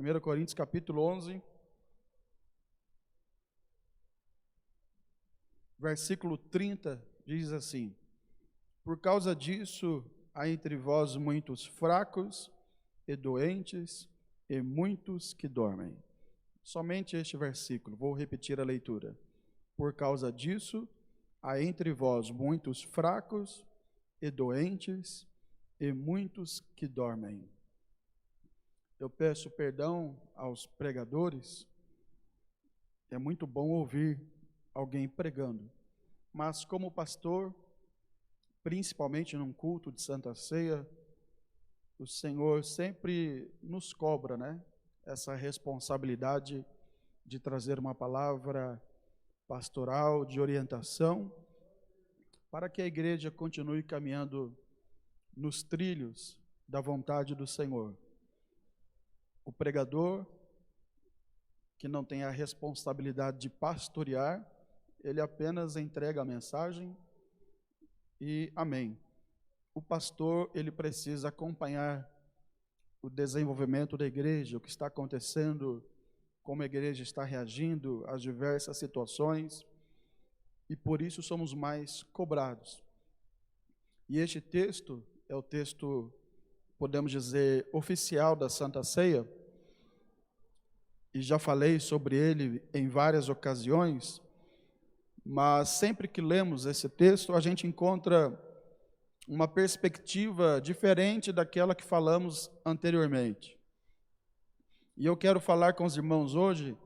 1 Coríntios capítulo 11, versículo 30, diz assim: por causa disso, há entre vós muitos fracos e doentes, e muitos que dormem. Somente este versículo, vou repetir a leitura. Por causa disso, há entre vós muitos fracos e doentes, e muitos que dormem. Eu peço perdão aos pregadores, é muito bom ouvir alguém pregando, mas como pastor, principalmente num culto de Santa Ceia, o Senhor sempre nos cobra, essa responsabilidade de trazer uma palavra pastoral, de orientação, para que a igreja continue caminhando nos trilhos da vontade do Senhor. O pregador, que não tem a responsabilidade de pastorear, ele apenas entrega a mensagem e amém. O pastor, ele precisa acompanhar o desenvolvimento da igreja, o que está acontecendo, como a igreja está reagindo às diversas situações, e por isso somos mais cobrados. E este texto é o texto, podemos dizer, oficial da Santa Ceia, e já falei sobre ele em várias ocasiões, mas sempre que lemos esse texto, a gente encontra uma perspectiva diferente daquela que falamos anteriormente. E eu quero falar com os irmãos hoje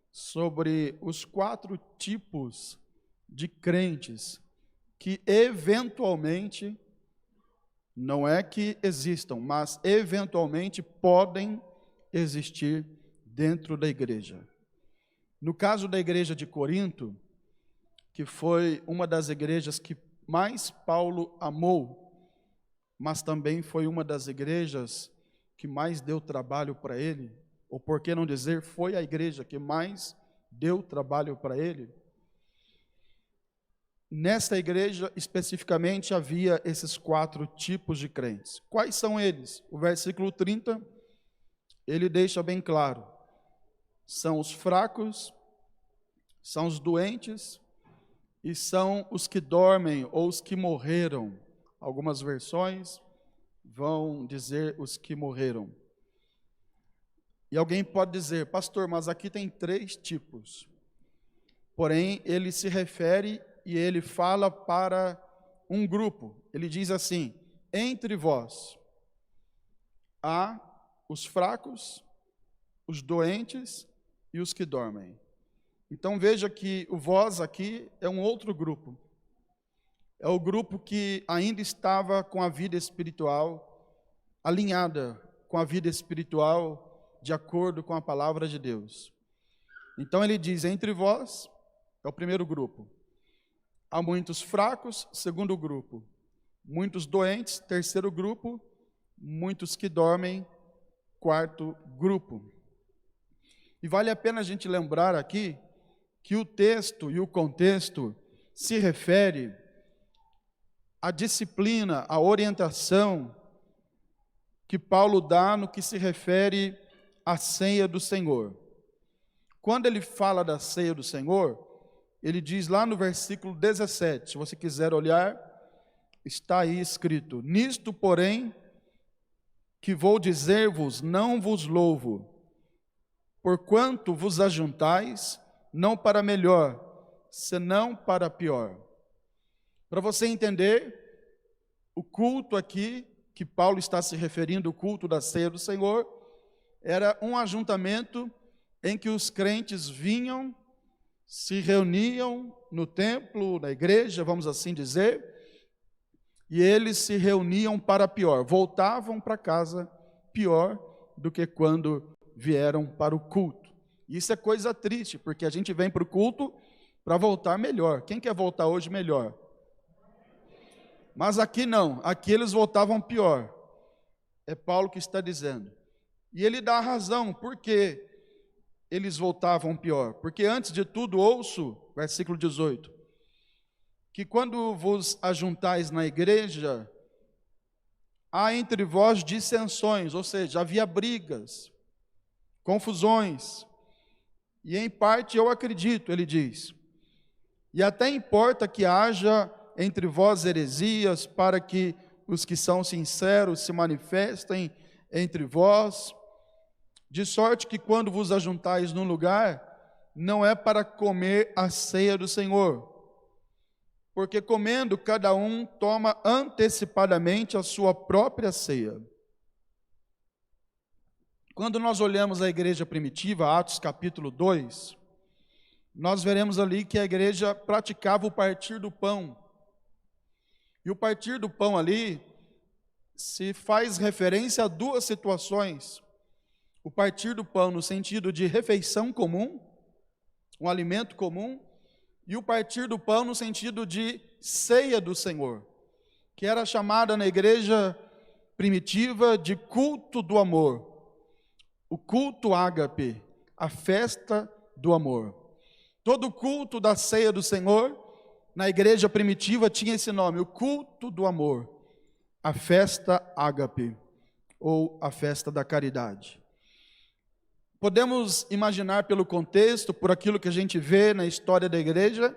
sobre os 4 tipos de crentes que eventualmente, não é que existam, mas eventualmente podem existir dentro da igreja. No caso da igreja de Corinto, que foi uma das igrejas que mais Paulo amou, mas também foi uma das igrejas que mais deu trabalho para ele, ou por que não dizer, foi a igreja que mais deu trabalho para ele. Nesta igreja, especificamente, havia esses 4 tipos de crentes. Quais são eles? O versículo 30, ele deixa bem claro. São os fracos, são os doentes, e são os que dormem ou os que morreram. Algumas versões vão dizer os que morreram. E alguém pode dizer, pastor, mas aqui tem 3 tipos. Porém, ele se refere e ele fala para um grupo. Ele diz assim, entre vós há os fracos, os doentes e os que dormem. Então veja que o vós aqui é um outro grupo. É o grupo que ainda estava com a vida espiritual alinhada com a vida espiritual de acordo com a palavra de Deus. Então ele diz, entre vós, é o primeiro grupo. Há muitos fracos, segundo grupo. Muitos doentes, terceiro grupo. Muitos que dormem, quarto grupo. E vale a pena a gente lembrar aqui que o texto e o contexto se refere à disciplina, à orientação que Paulo dá no que se refere à ceia do Senhor. Quando ele fala da ceia do Senhor, ele diz lá no versículo 17, se você quiser olhar, está aí escrito, nisto, porém, que vou dizer-vos, não vos louvo, porquanto vos ajuntais, não para melhor, senão para pior. Para você entender, o culto aqui, que Paulo está se referindo, o culto da ceia do Senhor, era um ajuntamento em que os crentes vinham, se reuniam no templo, na igreja, vamos assim dizer, e eles se reuniam para pior, voltavam para casa pior do que quando vieram para o culto. Isso é coisa triste, porque a gente vem para o culto para voltar melhor. Quem quer voltar hoje melhor? Mas aqui não, aqui eles voltavam pior. É Paulo que está dizendo. E ele dá a razão, por que eles voltavam pior? Porque antes de tudo, ouço, versículo 18, que quando vos ajuntais na igreja, há entre vós dissensões, ou seja, havia brigas. confusões. E em parte eu acredito, ele diz. E até importa que haja entre vós heresias, para que os que são sinceros se manifestem entre vós, de sorte que quando vos ajuntais num lugar, não é para comer a ceia do Senhor, porque comendo cada um toma antecipadamente a sua própria ceia. Quando nós olhamos a igreja primitiva, Atos capítulo 2, nós veremos ali que a igreja praticava o partir do pão. E o partir do pão ali se faz referência a duas situações. O partir do pão no sentido de refeição comum, um alimento comum, e o partir do pão no sentido de ceia do Senhor, que era chamada na igreja primitiva de culto do amor. O culto ágape, a festa do amor. Todo culto da ceia do Senhor, na igreja primitiva, tinha esse nome, o culto do amor, a festa ágape, ou a festa da caridade. Podemos imaginar pelo contexto, por aquilo que a gente vê na história da igreja,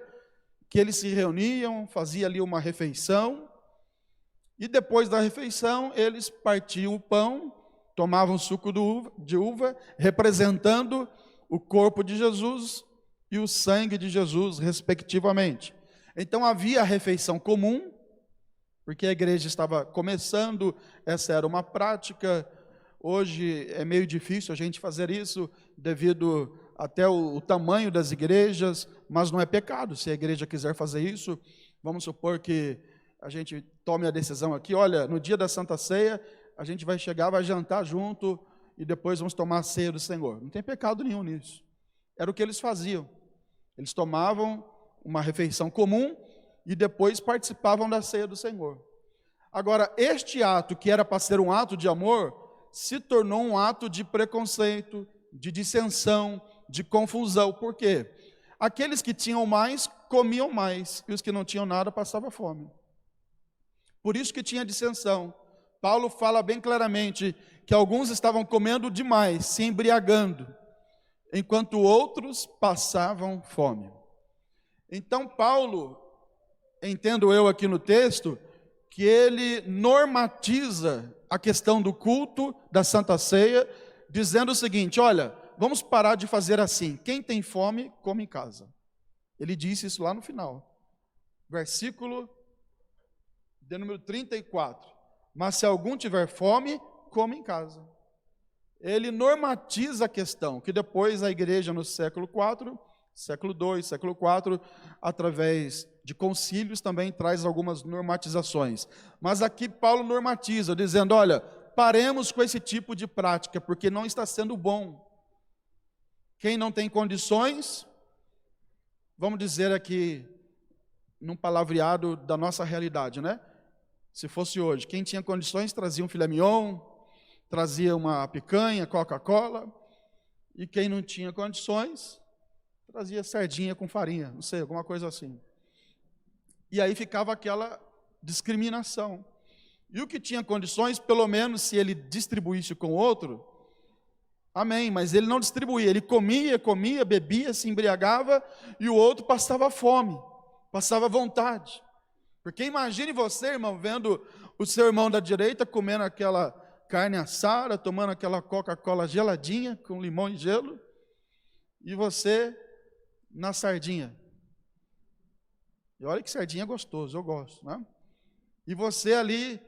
que eles se reuniam, faziam ali uma refeição, e depois da refeição eles partiam o pão, tomavam suco de uva, representando o corpo de Jesus e o sangue de Jesus, respectivamente. Então havia a refeição comum, porque a igreja estava começando, essa era uma prática. Hoje é meio difícil a gente fazer isso, devido até o tamanho das igrejas, mas não é pecado se a igreja quiser fazer isso. Vamos supor que a gente tome a decisão aqui, olha, no dia da Santa Ceia, a gente vai chegar, vai jantar junto, e depois vamos tomar a ceia do Senhor. Não tem pecado nenhum nisso. Era o que eles faziam. Eles tomavam uma refeição comum, e depois participavam da ceia do Senhor. Agora, este ato, que era para ser um ato de amor, se tornou um ato de preconceito, de dissensão, de confusão. Por quê? Aqueles que tinham mais, comiam mais, e os que não tinham nada, passavam fome. Por isso que tinha dissensão. Paulo fala bem claramente que alguns estavam comendo demais, se embriagando, enquanto outros passavam fome. Então Paulo, entendo eu aqui no texto, que ele normatiza a questão do culto da Santa Ceia, dizendo o seguinte, olha, vamos parar de fazer assim, quem tem fome, come em casa. Ele disse isso lá no final, versículo de número 34, mas se algum tiver fome, come em casa. Ele normatiza a questão, que depois a igreja no século IV, século II, século IV, através de concílios também traz algumas normatizações. Mas aqui Paulo normatiza, dizendo, olha, paremos com esse tipo de prática, porque não está sendo bom. Quem não tem condições, vamos dizer aqui, num palavreado da nossa realidade, né? Se fosse hoje, quem tinha condições trazia um filé mignon, trazia uma picanha, Coca-Cola, e quem não tinha condições, trazia sardinha com farinha, não sei, alguma coisa assim. E aí ficava aquela discriminação. E o que tinha condições, pelo menos se ele distribuísse com o outro, amém, mas ele não distribuía, ele comia, bebia, se embriagava, e o outro passava fome, passava vontade. Porque imagine você, irmão, vendo o seu irmão da direita comendo aquela carne assada, tomando aquela Coca-Cola geladinha, com limão e gelo, e você na sardinha. E olha que sardinha é gostoso, eu gosto, né? E você ali,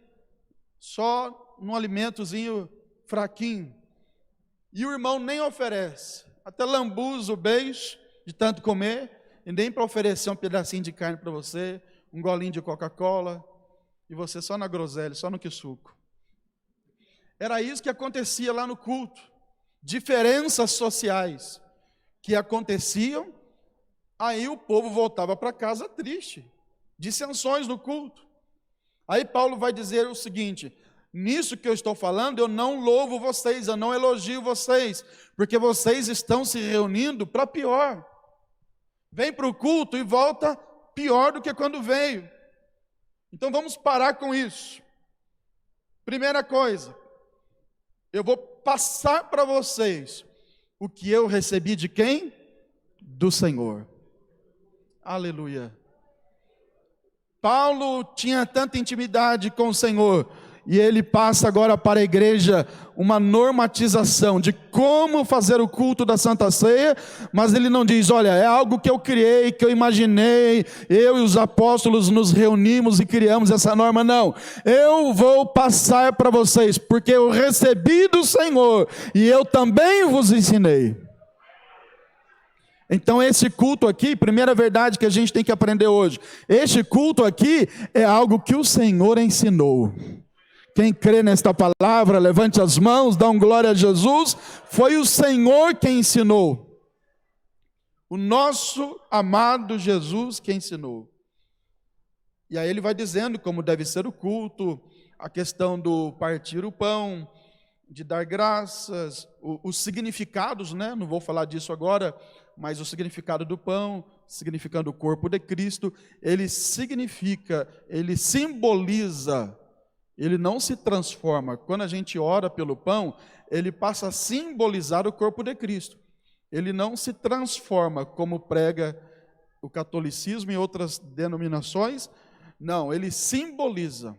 só num alimentozinho fraquinho, e o irmão nem oferece, até lambuza o beijo de tanto comer, e nem para oferecer um pedacinho de carne para você, um golinho de Coca-Cola, e você só na groselha, só no que-suco. Era isso que acontecia lá no culto. Diferenças sociais que aconteciam, aí o povo voltava para casa triste. Dissensões no culto. Aí Paulo vai dizer o seguinte, nisso que eu estou falando, eu não louvo vocês, eu não elogio vocês, porque vocês estão se reunindo para pior. Vem para o culto e volta pior do que quando veio. Então vamos parar com isso. Primeira coisa, eu vou passar para vocês o que eu recebi de quem? Do Senhor. Aleluia. Paulo tinha tanta intimidade com o Senhor, e ele passa agora para a igreja uma normatização de como fazer o culto da Santa Ceia, mas ele não diz, olha, é algo que eu criei, que eu imaginei, eu e os apóstolos nos reunimos e criamos essa norma. Não, eu vou passar para vocês, porque eu recebi do Senhor, e eu também vos ensinei. Então esse culto aqui, primeira verdade que a gente tem que aprender hoje, este culto aqui é algo que o Senhor ensinou. Quem crê nesta palavra, levante as mãos, dá um glória a Jesus. Foi o Senhor quem ensinou. O nosso amado Jesus que ensinou. E aí ele vai dizendo como deve ser o culto, a questão do partir o pão, de dar graças, os significados, né? Não vou falar disso agora, mas o significado do pão, significando o corpo de Cristo, ele significa, ele simboliza. Ele não se transforma. Quando a gente ora pelo pão, ele passa a simbolizar o corpo de Cristo. Ele não se transforma como prega o catolicismo e outras denominações. Não, ele simboliza.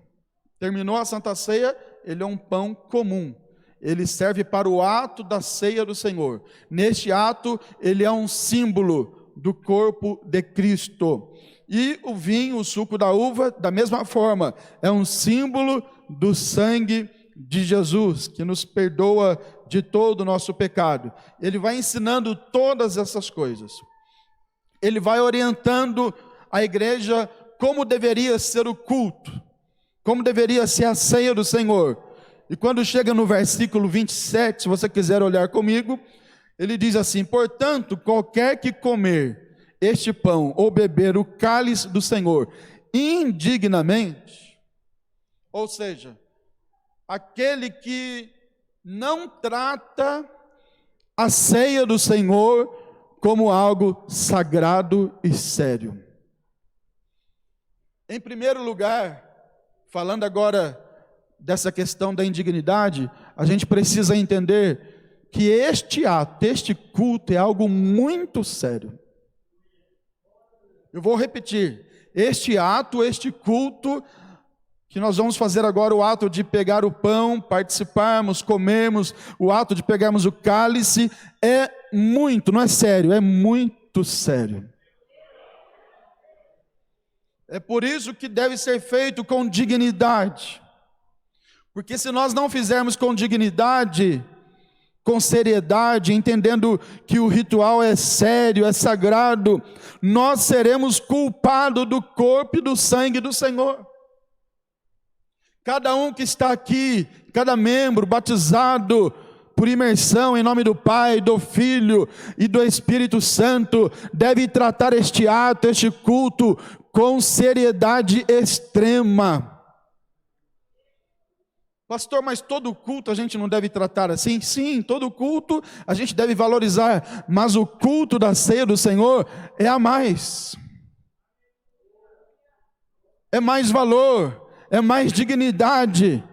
Terminou a Santa Ceia, ele é um pão comum. Ele serve para o ato da ceia do Senhor. Neste ato, ele é um símbolo do corpo de Cristo. E o vinho, o suco da uva, da mesma forma, é um símbolo do sangue de Jesus, que nos perdoa de todo o nosso pecado. Ele vai ensinando todas essas coisas. Ele vai orientando a igreja como deveria ser o culto, como deveria ser a ceia do Senhor. E quando chega no versículo 27, se você quiser olhar comigo, ele diz assim: portanto, qualquer que comer este pão ou beber o cálice do Senhor indignamente, ou seja, aquele que não trata a ceia do Senhor como algo sagrado e sério. Em primeiro lugar, falando agora dessa questão da indignidade, a gente precisa entender que este ato, este culto é algo muito sério. Eu vou repetir, este ato, este culto, que nós vamos fazer agora, o ato de pegar o pão, participarmos, comermos, o ato de pegarmos o cálice, é muito, não é sério, é muito sério. É por isso que deve ser feito com dignidade, porque se nós não fizermos com dignidade, com seriedade, entendendo que o ritual é sério, é sagrado, nós seremos culpados do corpo e do sangue do Senhor. Cada um que está aqui, cada membro batizado por imersão em nome do Pai, do Filho e do Espírito Santo, deve tratar este ato, este culto, com seriedade extrema. Pastor, mas todo culto a gente não deve tratar assim? Sim, todo culto a gente deve valorizar, mas o culto da ceia do Senhor é a mais. É mais valor, é mais dignidade,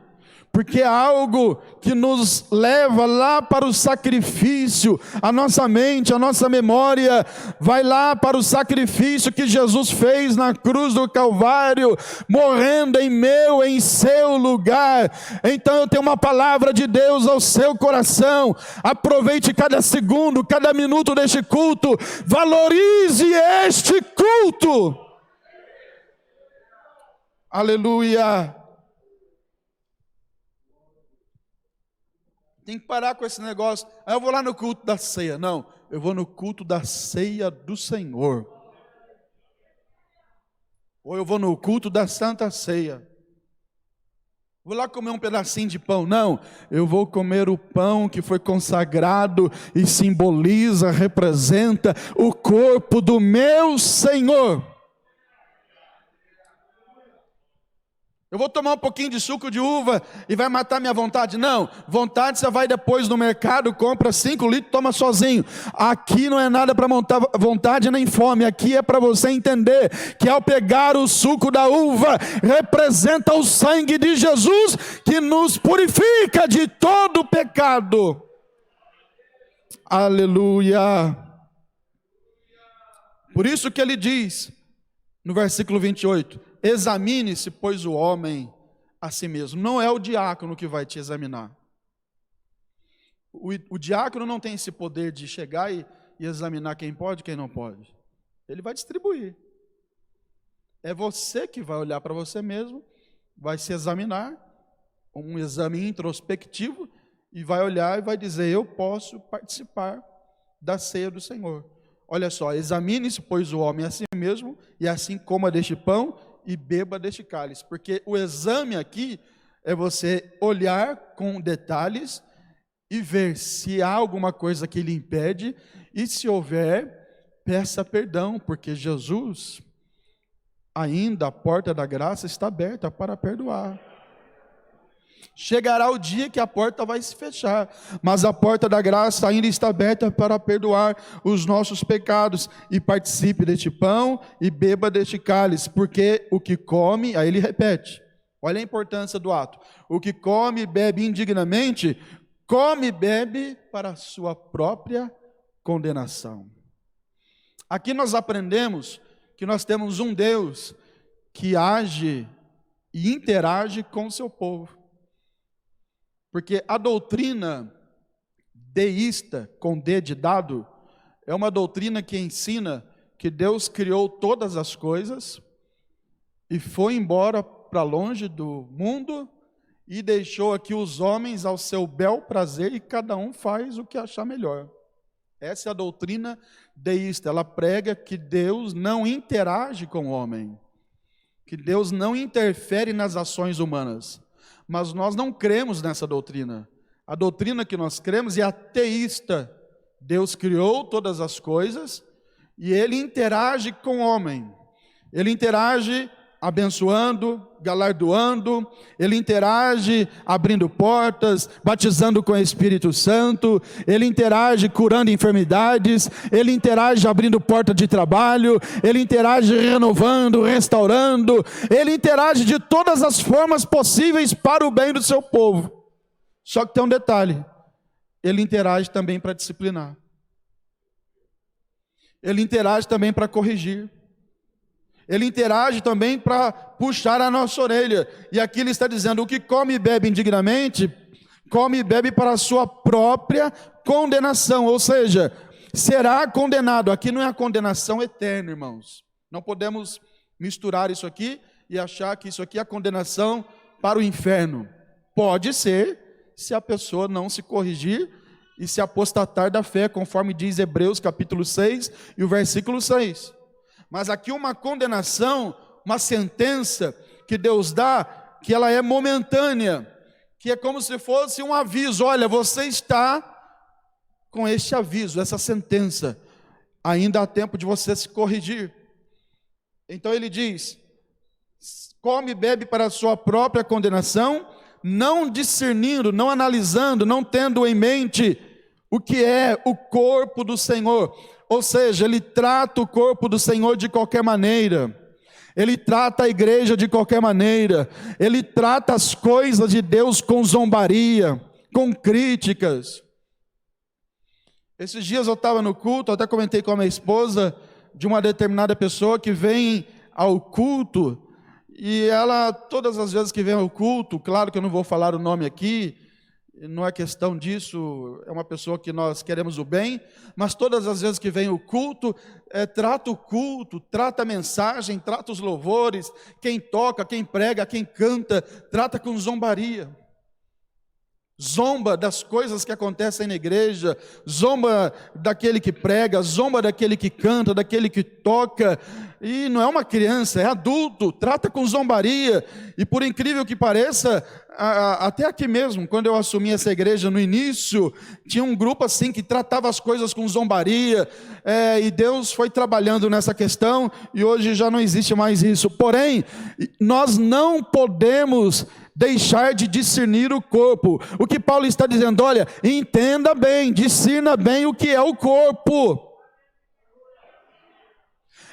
porque é algo que nos leva lá para o sacrifício. A nossa mente, a nossa memória vai lá para o sacrifício que Jesus fez na cruz do Calvário, morrendo em meu, em seu lugar. Então eu tenho uma palavra de Deus ao seu coração: aproveite cada segundo, cada minuto deste culto, valorize este culto. Aleluia. Tem que parar com esse negócio. Eu vou lá no culto da ceia. Não, eu vou no culto da ceia do Senhor. Ou eu vou no culto da Santa Ceia. Vou lá comer um pedacinho de pão. Não, eu vou comer o pão que foi consagrado e simboliza, representa o corpo do meu Senhor. Eu vou tomar um pouquinho de suco de uva e vai matar minha vontade? Não, vontade você vai depois no mercado, compra 5 litros, toma sozinho. Aqui não é nada para montar vontade nem fome, aqui é para você entender que ao pegar o suco da uva, representa o sangue de Jesus, que nos purifica de todo pecado. Aleluia! Por isso que ele diz, no versículo 28, examine-se, pois, o homem a si mesmo. Não é o diácono que vai te examinar. O diácono não tem esse poder de chegar e examinar quem pode e quem não pode. Ele vai distribuir. É você que vai olhar para você mesmo, vai se examinar, um exame introspectivo, e vai olhar e vai dizer, eu posso participar da ceia do Senhor. Olha só, examine-se, pois, o homem a si mesmo, e assim coma deste pão e beba deste cálice. Porque o exame aqui é você olhar com detalhes e ver se há alguma coisa que lhe impede, e se houver, peça perdão, porque Jesus, ainda a porta da graça está aberta para perdoar. Chegará o dia que a porta vai se fechar, mas a porta da graça ainda está aberta para perdoar os nossos pecados. E participe deste pão e beba deste cálice, porque o que come, aí ele repete, olha a importância do ato, o que come e bebe indignamente, come e bebe para a sua própria condenação. Aqui nós aprendemos que nós temos um Deus que age e interage com o seu povo. Porque a doutrina deísta, com D de dado, é uma doutrina que ensina que Deus criou todas as coisas e foi embora para longe do mundo e deixou aqui os homens ao seu bel prazer e cada um faz o que achar melhor. Essa é a doutrina deísta, ela prega que Deus não interage com o homem, que Deus não interfere nas ações humanas. Mas nós não cremos nessa doutrina. A doutrina que nós cremos é ateísta. Deus criou todas as coisas e Ele interage com o homem. Ele interage abençoando, galardoando, Ele interage abrindo portas, batizando com o Espírito Santo, Ele interage curando enfermidades, Ele interage abrindo porta de trabalho, Ele interage renovando, restaurando, Ele interage de todas as formas possíveis para o bem do seu povo. Só que tem um detalhe, Ele interage também para disciplinar, Ele interage também para corrigir, Ele interage também para puxar a nossa orelha. E aqui ele está dizendo, o que come e bebe indignamente, come e bebe para a sua própria condenação. Ou seja, será condenado. Aqui não é a condenação eterna, irmãos. Não podemos misturar isso aqui e achar que isso aqui é a condenação para o inferno. Pode ser, se a pessoa não se corrigir e se apostatar da fé, conforme diz Hebreus capítulo 6 e o versículo 6. Mas aqui uma condenação, uma sentença que Deus dá, que ela é momentânea, que é como se fosse um aviso, olha, você está com este aviso, essa sentença, ainda há tempo de você se corrigir. Então ele diz, come e bebe para a sua própria condenação, não discernindo, não analisando, não tendo em mente o que é o corpo do Senhor. Ou seja, ele trata o corpo do Senhor de qualquer maneira, ele trata a igreja de qualquer maneira, ele trata as coisas de Deus com zombaria, com críticas. Esses dias eu estava no culto, eu até comentei com a minha esposa, de uma determinada pessoa que vem ao culto, e ela, todas as vezes que vem ao culto, claro que eu não vou falar o nome aqui, não é questão disso, é uma pessoa que nós queremos o bem, mas todas as vezes que vem o culto, trata o culto, trata a mensagem, trata os louvores, quem toca, quem prega, quem canta, trata com zombaria. Zomba das coisas que acontecem na igreja, zomba daquele que prega, zomba daquele que canta, daquele que toca, e não é uma criança, é adulto, trata com zombaria, e por incrível que pareça, até aqui mesmo, quando eu assumi essa igreja no início, tinha um grupo assim que tratava as coisas com zombaria, e Deus foi trabalhando nessa questão, e hoje já não existe mais isso. Porém, nós não podemos deixar de discernir o corpo. O que Paulo está dizendo, olha, entenda bem, discirna bem o que é o corpo.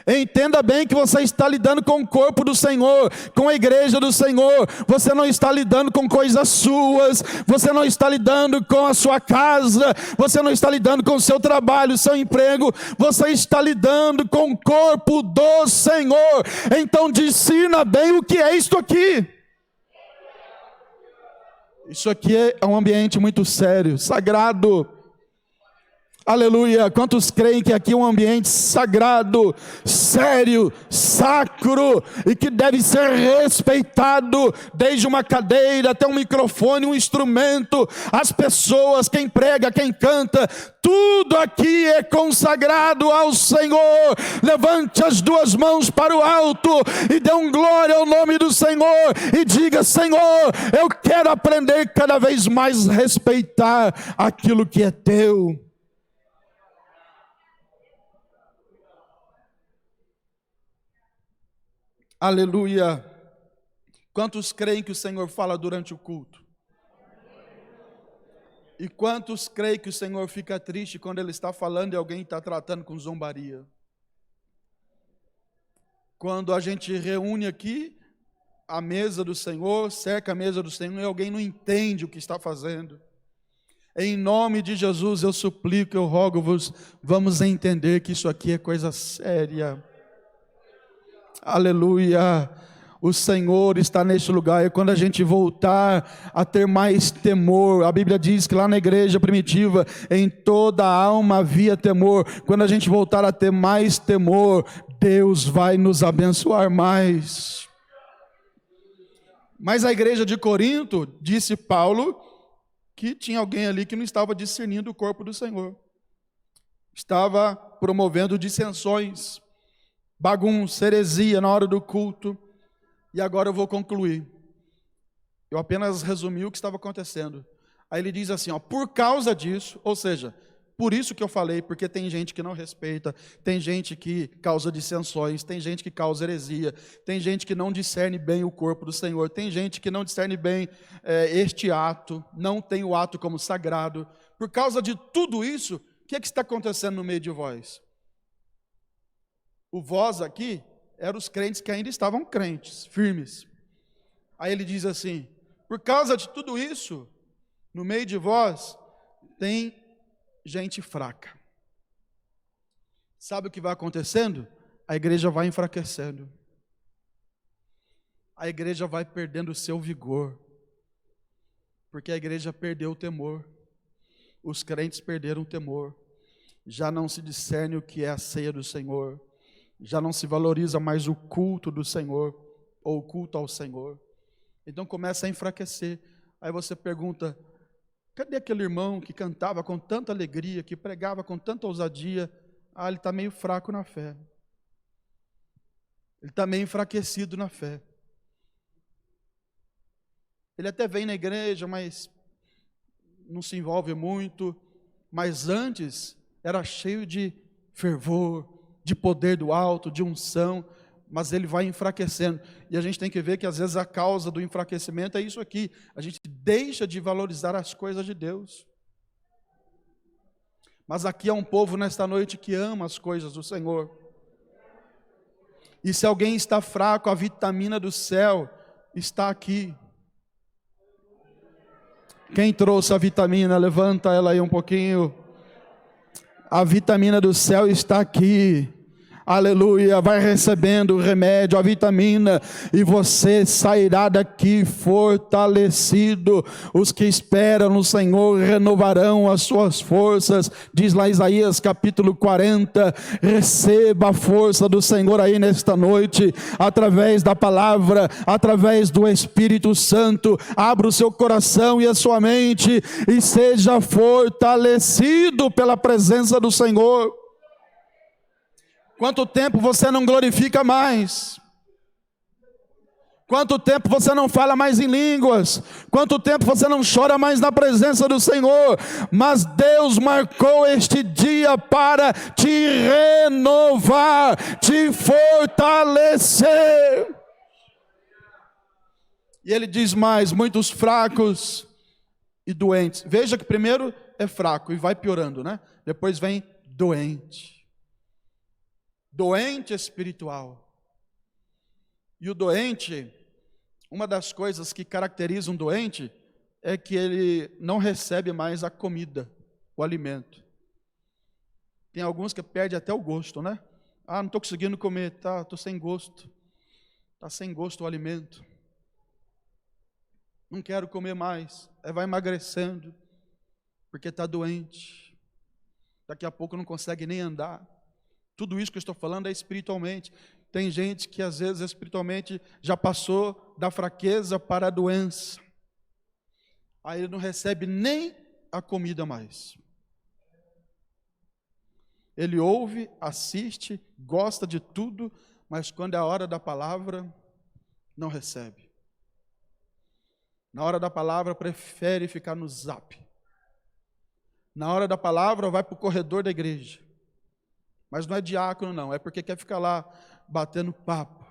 Entenda bem que você está lidando com o corpo do Senhor, com a igreja do Senhor. Você não está lidando com coisas suas, você não está lidando com a sua casa, você não está lidando com o seu trabalho, o seu emprego, você está lidando com o corpo do Senhor. Então discirna bem o que é isto aqui. Isso aqui é um ambiente muito sério, sagrado. Aleluia, quantos creem que aqui é um ambiente sagrado, sério, sacro, e que deve ser respeitado, desde uma cadeira até um microfone, um instrumento, as pessoas, quem prega, quem canta, tudo aqui é consagrado ao Senhor. Levante as duas mãos para o alto e dê um glória ao nome do Senhor, e diga: Senhor, eu quero aprender cada vez mais a respeitar aquilo que é teu. Aleluia. Quantos creem que o Senhor fala durante o culto? E quantos creem que o Senhor fica triste quando Ele está falando e alguém está tratando com zombaria? Quando a gente reúne aqui a mesa do Senhor, cerca a mesa do Senhor e alguém não entende o que está fazendo. Em nome de Jesus eu suplico, eu rogo-vos, vamos entender que isso aqui é coisa séria. Aleluia, o Senhor está neste lugar, e quando a gente voltar a ter mais temor, a Bíblia diz que lá na igreja primitiva, em toda a alma havia temor. Quando a gente voltar a ter mais temor, Deus vai nos abençoar mais. Mas a igreja de Corinto, disse Paulo, que tinha alguém ali que não estava discernindo o corpo do Senhor, estava promovendo dissensões, bagunça, heresia na hora do culto. E agora eu vou concluir. Eu apenas resumi o que estava acontecendo. Aí ele diz assim, por causa disso, ou seja, por isso que eu falei, porque tem gente que não respeita, tem gente que causa dissensões, tem gente que causa heresia, tem gente que não discerne bem o corpo do Senhor, tem gente que não discerne bem este ato, não tem o ato como sagrado. Por causa de tudo isso, o que está acontecendo no meio de vós? O vós aqui eram os crentes que ainda estavam crentes, firmes. Aí ele diz assim, por causa de tudo isso, no meio de vós tem gente fraca. Sabe o que vai acontecendo? A igreja vai enfraquecendo. A igreja vai perdendo o seu vigor. Porque a igreja perdeu o temor. Os crentes perderam o temor. Já não se discerne o que é a ceia do Senhor. Já não se valoriza mais o culto do Senhor, ou o culto ao Senhor. Então começa a enfraquecer. Aí você pergunta, cadê aquele irmão que cantava com tanta alegria, que pregava com tanta ousadia? Ele está meio fraco na fé. Ele está meio enfraquecido na fé. Ele até vem na igreja, mas não se envolve muito. Mas antes era cheio de fervor, de poder do alto, de unção, mas ele vai enfraquecendo. E a gente tem que ver que às vezes a causa do enfraquecimento é isso aqui. A gente deixa de valorizar as coisas de Deus. Mas aqui é um povo nesta noite que ama as coisas do Senhor. E se alguém está fraco, a vitamina do céu está aqui. Quem trouxe a vitamina? Levanta ela aí um pouquinho. A vitamina do céu está aqui. Aleluia, vai recebendo o remédio, a vitamina, e você sairá daqui fortalecido. Os que esperam no Senhor renovarão as suas forças, diz lá Isaías capítulo 40, receba a força do Senhor aí nesta noite, através da palavra, através do Espírito Santo. Abra o seu coração e a sua mente, e seja fortalecido pela presença do Senhor. Quanto tempo você não glorifica mais? Quanto tempo você não fala mais em línguas? Quanto tempo você não chora mais na presença do Senhor? Mas Deus marcou este dia para te renovar, te fortalecer. E ele diz mais, muitos fracos e doentes. Veja que primeiro é fraco e vai piorando, né? Depois vem doente. doente espiritual. E o doente, uma das coisas que caracteriza um doente é que ele não recebe mais a comida, o alimento. Tem alguns que perdem até o gosto, né? Ah, não estou conseguindo comer, tá, estou sem gosto. Está sem gosto o alimento. Não quero comer mais. Aí vai emagrecendo, porque está doente. Daqui a pouco não consegue nem andar. Tudo isso que eu estou falando é espiritualmente. Tem gente que às vezes espiritualmente já passou da fraqueza para a doença. Aí ele não recebe nem a comida mais. Ele ouve, assiste, gosta de tudo, mas quando é a hora da palavra, não recebe. Na hora da palavra, prefere ficar no zap. Na hora da palavra, vai para o corredor da igreja. Mas não é diácono, não, é porque quer ficar lá batendo papo.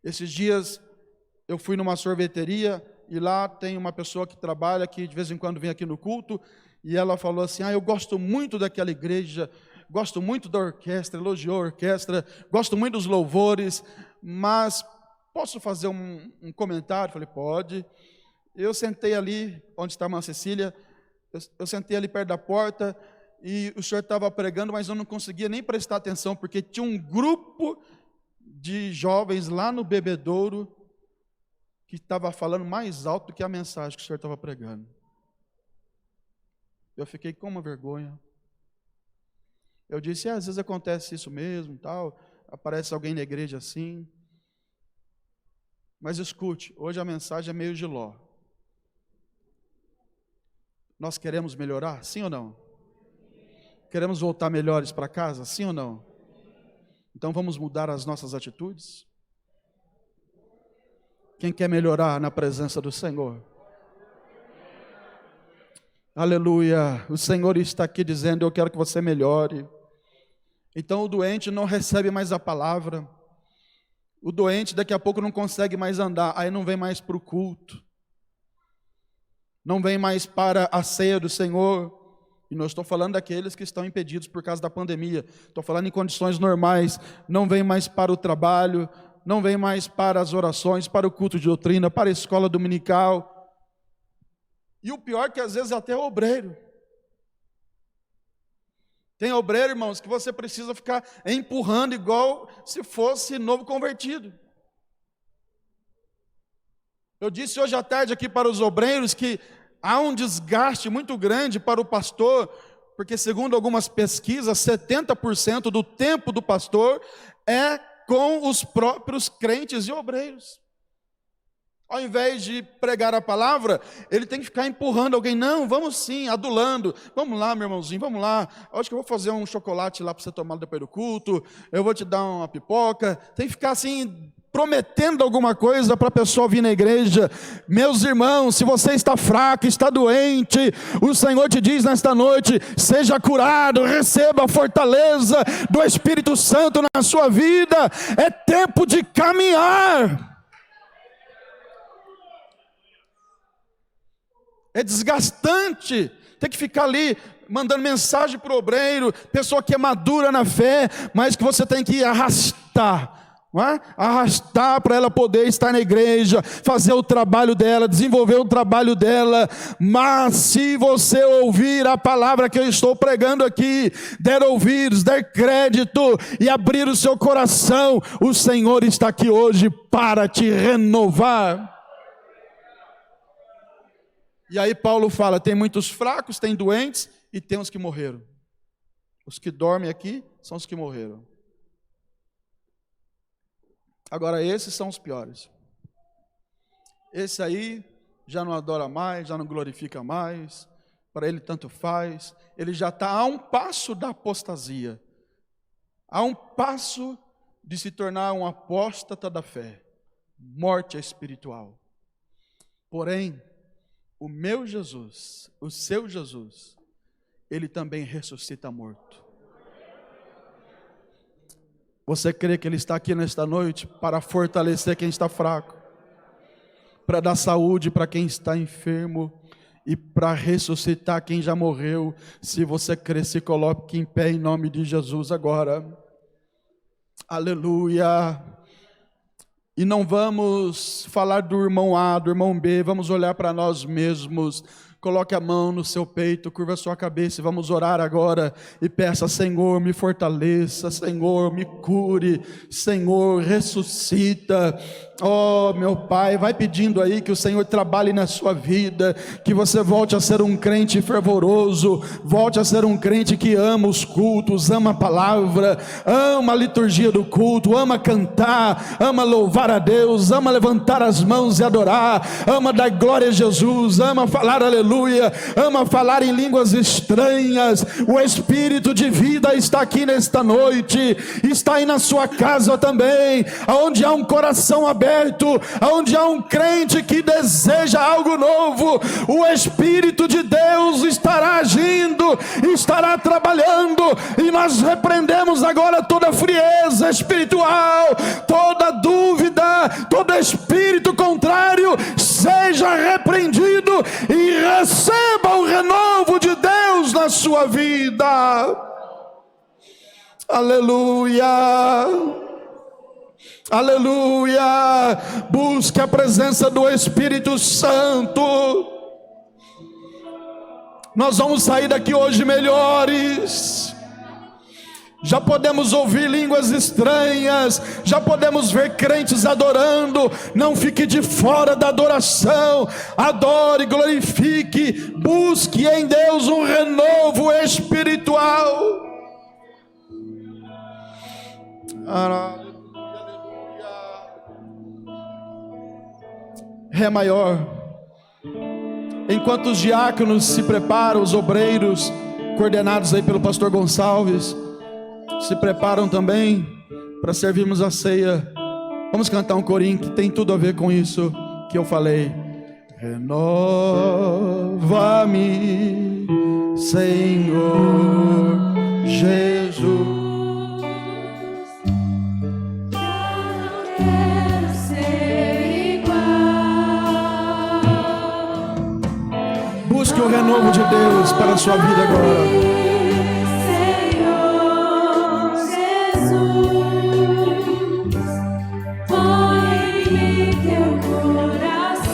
Esses dias, eu fui numa sorveteria, e lá tem uma pessoa que trabalha, que de vez em quando vem aqui no culto, e ela falou assim, eu gosto muito daquela igreja, gosto muito da orquestra, elogiou a orquestra, gosto muito dos louvores, mas posso fazer um comentário? Falei, pode. Eu sentei ali, onde está a irmã Cecília, eu sentei ali perto da porta, e o senhor estava pregando, mas eu não conseguia nem prestar atenção, porque tinha um grupo de jovens lá no bebedouro, que estava falando mais alto do que a mensagem que o senhor estava pregando. Eu fiquei com uma vergonha. Eu disse, às vezes acontece isso mesmo, tal, aparece alguém na igreja assim. Mas escute, hoje a mensagem é meio Giló. Nós queremos melhorar, sim ou não? Queremos voltar melhores para casa, sim ou não? Então vamos mudar as nossas atitudes? Quem quer melhorar na presença do Senhor? Aleluia, o Senhor está aqui dizendo, eu quero que você melhore. Então o doente não recebe mais a palavra, o doente daqui a pouco não consegue mais andar, aí não vem mais para o culto, não vem mais para a ceia do Senhor, e não estou falando daqueles que estão impedidos por causa da pandemia, estou falando em condições normais, não vem mais para o trabalho, não vem mais para as orações, para o culto de doutrina, para a escola dominical. E o pior é que às vezes até é obreiro. Tem obreiro, irmãos, que você precisa ficar empurrando igual se fosse novo convertido. Eu disse hoje à tarde aqui para os obreiros que há um desgaste muito grande para o pastor, porque segundo algumas pesquisas, 70% do tempo do pastor é com os próprios crentes e obreiros. Ao invés de pregar a palavra, ele tem que ficar empurrando alguém. Não, vamos sim, adulando. Vamos lá, meu irmãozinho, vamos lá. Acho que eu vou fazer um chocolate lá para você tomar depois do culto. Eu vou te dar uma pipoca. Tem que ficar assim, prometendo alguma coisa para a pessoa vir na igreja. Meus irmãos, se você está fraco, está doente, o Senhor te diz nesta noite, seja curado, receba a fortaleza do Espírito Santo na sua vida. É tempo de caminhar. É desgastante, tem que ficar ali mandando mensagem para o obreiro, pessoa que é madura na fé, mas que você tem que arrastar, não é? Arrastar para ela poder estar na igreja, fazer o trabalho dela, desenvolver o trabalho dela. Mas se você ouvir a palavra que eu estou pregando aqui, der ouvidos, der crédito e abrir o seu coração, o Senhor está aqui hoje para te renovar. E aí Paulo fala, tem muitos fracos, tem doentes e tem os que morreram. Os que dormem aqui são os que morreram. Agora esses são os piores. Esse aí já não adora mais, já não glorifica mais, para ele tanto faz. Ele já está a um passo da apostasia, a um passo de se tornar um apóstata da fé, morte espiritual. Porém, o meu Jesus, o seu Jesus, ele também ressuscita morto. Você crê que ele está aqui nesta noite para fortalecer quem está fraco, para dar saúde para quem está enfermo e para ressuscitar quem já morreu. Se você crer, se coloque em pé em nome de Jesus agora. Aleluia. E não vamos falar do irmão A, do irmão B, vamos olhar para nós mesmos. Coloque a mão no seu peito, curva a sua cabeça e vamos orar agora. E peça: Senhor, me fortaleça, Senhor, me cure, Senhor, ressuscita. Oh, meu Pai, vai pedindo aí que o Senhor trabalhe na sua vida, que você volte a ser um crente fervoroso, volte a ser um crente que ama os cultos, ama a palavra, ama a liturgia do culto, ama cantar, ama louvar a Deus, ama levantar as mãos e adorar, ama dar glória a Jesus, ama falar aleluia, ama falar em línguas estranhas. O Espírito de vida está aqui nesta noite, está aí na sua casa também, aonde há um coração aberto, aonde há um crente que deseja algo novo, o Espírito de Deus estará agindo, estará trabalhando, e nós repreendemos agora toda frieza espiritual, toda dúvida, todo espírito contrário seja repreendido e receba o renovo de Deus na sua vida. Aleluia. Aleluia. Busque a presença do Espírito Santo. Nós vamos sair daqui hoje melhores. Já podemos ouvir línguas estranhas, já podemos ver crentes adorando. Não fique de fora da adoração. Adore, glorifique, busque em Deus um renovo espiritual. Ré maior. Enquanto os diáconos se preparam, os obreiros, coordenados aí pelo pastor Gonçalves, se preparam também para servirmos a ceia. Vamos cantar um corinho que tem tudo a ver com isso que eu falei. Renova-me, Senhor Jesus. Busque o renovo de Deus para a sua vida agora. Senhor Jesus, põe em teu coração,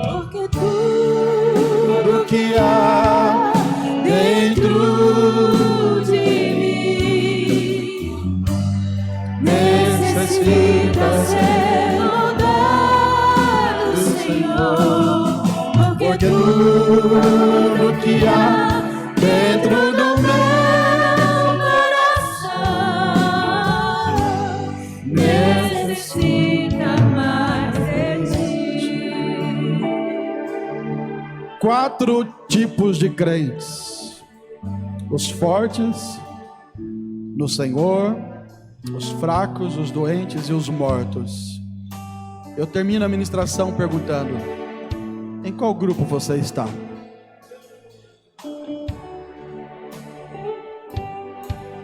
porque tudo que há dentro de mim necessita ser porque tudo que há dentro do meu coração necessita mais de ti. 4 tipos de crentes: os fortes no Senhor, os fracos, os doentes e os mortos. Eu termino a ministração perguntando: em qual grupo você está?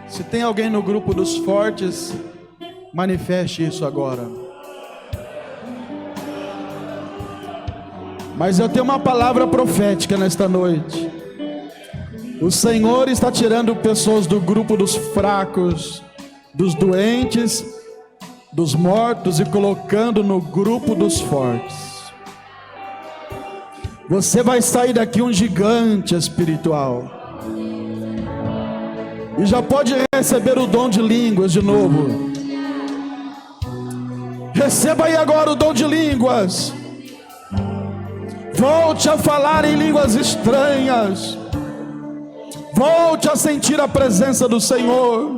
Se tem alguém no grupo dos fortes, manifeste isso agora. Mas eu tenho uma palavra profética nesta noite. O Senhor está tirando pessoas do grupo dos fracos, dos doentes, dos mortos e colocando no grupo dos fortes. Você vai sair daqui um gigante espiritual. E já pode receber o dom de línguas de novo. Receba aí agora o dom de línguas. Volte a falar em línguas estranhas. Volte a sentir a presença do Senhor.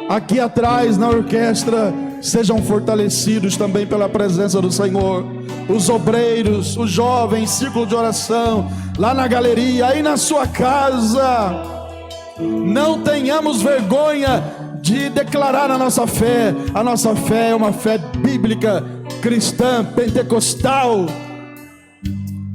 Aqui atrás na orquestra, sejam fortalecidos também pela presença do Senhor. Os obreiros, os jovens, círculo de oração, lá na galeria, aí na sua casa. Não tenhamos vergonha de declarar a nossa fé. A nossa fé é uma fé bíblica, cristã, pentecostal.